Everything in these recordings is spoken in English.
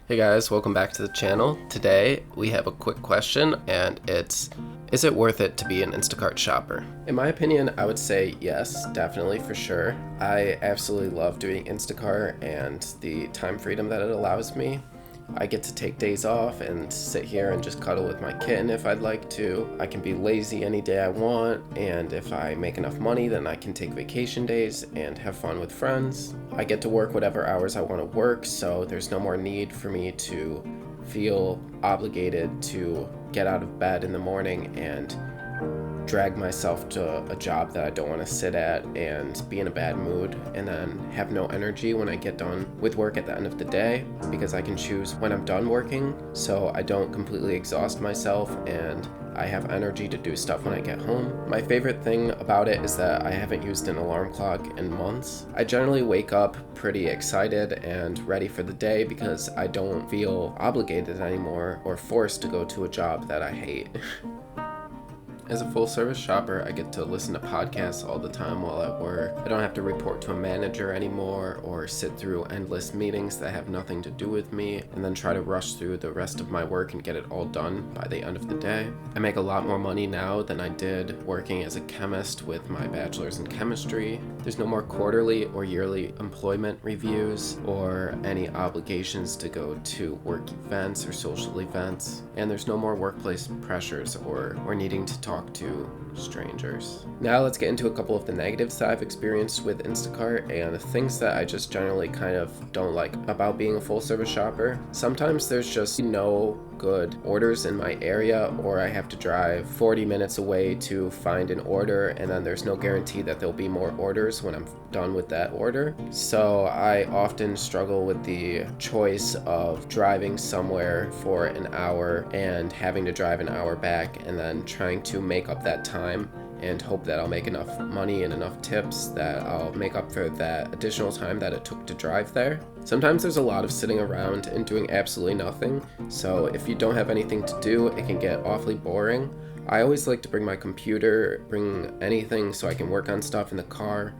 Hey guys, welcome back to the channel. Today we have a quick question and it's, is it worth it to be an Instacart shopper? In my opinion, I would say yes, definitely, for sure. I absolutely love doing Instacart and the time freedom that it allows me. I get to take days off and sit here and just cuddle with my kitten if I'd like to. I can be lazy any day I want, and if I make enough money, then I can take vacation days and have fun with friends. I get to work whatever hours I want to work, so there's no more need for me to feel obligated to get out of bed in the morning and drag myself to a job that I don't want to sit at and be in a bad mood and then have no energy when I get done with work at the end of the day, because I can choose when I'm done working so I don't completely exhaust myself and I have energy to do stuff when I get home. My favorite thing about it is that I haven't used an alarm clock in months. I generally wake up pretty excited and ready for the day because I don't feel obligated anymore or forced to go to a job that I hate. As a full-service shopper, I get to listen to podcasts all the time while at work. I don't have to report to a manager anymore or sit through endless meetings that have nothing to do with me and then try to rush through the rest of my work and get it all done by the end of the day. I make a lot more money now than I did working as a chemist with my bachelor's in chemistry. There's no more quarterly or yearly employment reviews or any obligations to go to work events or social events. And there's no more workplace pressures or needing to talk to strangers. Now let's get into a couple of the negatives that I've experienced with Instacart and the things that I just generally kind of don't like about being a full service shopper. Sometimes there's just no good orders in my area, or I have to drive 40 minutes away to find an order, and then there's no guarantee that there'll be more orders when I'm done with that order. So I often struggle with the choice of driving somewhere for an hour and having to drive an hour back and then trying to make up that time and hope that I'll make enough money and enough tips that I'll make up for that additional time that it took to drive there. Sometimes there's a lot of sitting around and doing absolutely nothing, so if you don't have anything to do, it can get awfully boring. I always like to bring my computer, bring anything so I can work on stuff in the car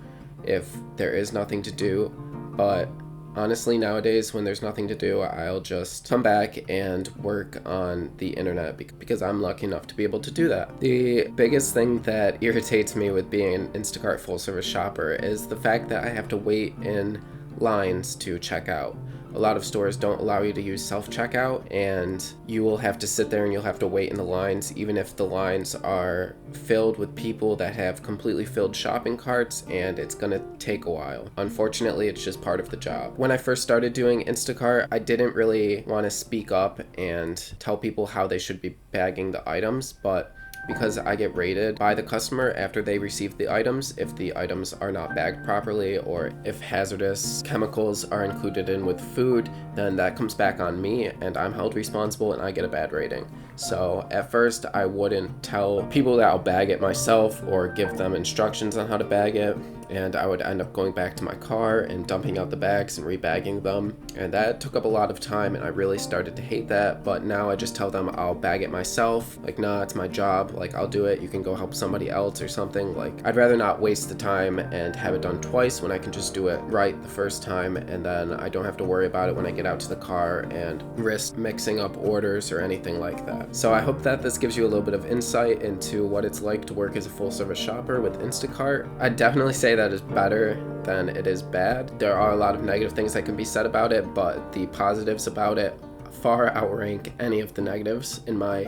if there is nothing to do, but honestly, nowadays, when there's nothing to do, I'll just come back and work on the internet because I'm lucky enough to be able to do that. The biggest thing that irritates me with being an Instacart full-service shopper is the fact that I have to wait in lines to check out. A lot of stores don't allow you to use self-checkout, and you will have to sit there and you'll have to wait in the lines, even if the lines are filled with people that have completely filled shopping carts, and it's gonna take a while. Unfortunately, it's just part of the job. When I first started doing Instacart, I didn't really want to speak up and tell people how they should be bagging the items, but because I get rated by the customer after they receive the items, if the items are not bagged properly or if hazardous chemicals are included in with food, then that comes back on me and I'm held responsible and I get a bad rating. So at first I wouldn't tell people that I'll bag it myself or give them instructions on how to bag it, and I would end up going back to my car and dumping out the bags and rebagging them, and that took up a lot of time and I really started to hate that. But now I just tell them I'll bag it myself. Like, nah, it's my job, like I'll do it, you can go help somebody else or something. Like, I'd rather not waste the time and have it done twice when I can just do it right the first time, and then I don't have to worry about it when I get out to the car and risk mixing up orders or anything like that. So I hope that this gives you a little bit of insight into what it's like to work as a full service shopper with Instacart. I'd definitely say that is better than it is bad. There are a lot of negative things that can be said about it, but the positives about it far outrank any of the negatives in my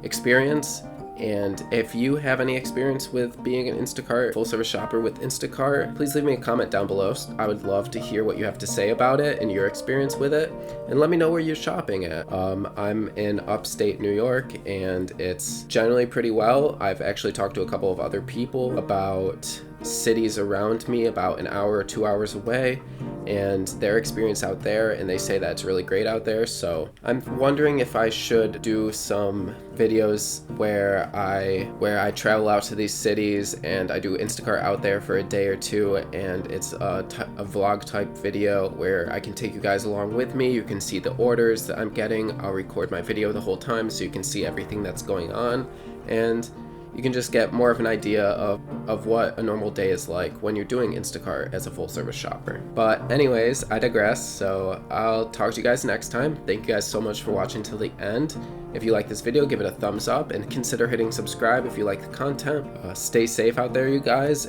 experience. And if you have any experience with being an Instacart full-service shopper with Instacart, please leave me a comment down below. I would love to hear what you have to say about it and your experience with it, and let me know where you're shopping at. I'm in upstate New York, and it's generally pretty well. I've actually talked to a couple of other people about cities around me about an hour or 2 hours away and their experience out there, and they say that it's really great out there. So I'm wondering if I should do some videos where I travel out to these cities and I do Instacart out there for a day or two, and it's a vlog type video where I can take you guys along with me. You can see the orders that I'm getting. I'll record my video the whole time so you can see everything that's going on, and you can just get more of an idea of what a normal day is like when you're doing Instacart as a full-service shopper. But anyways, I digress, so I'll talk to you guys next time. Thank you guys so much for watching till the end. If you like this video, give it a thumbs up and consider hitting subscribe if you like the content. Stay safe out there, you guys.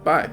Bye.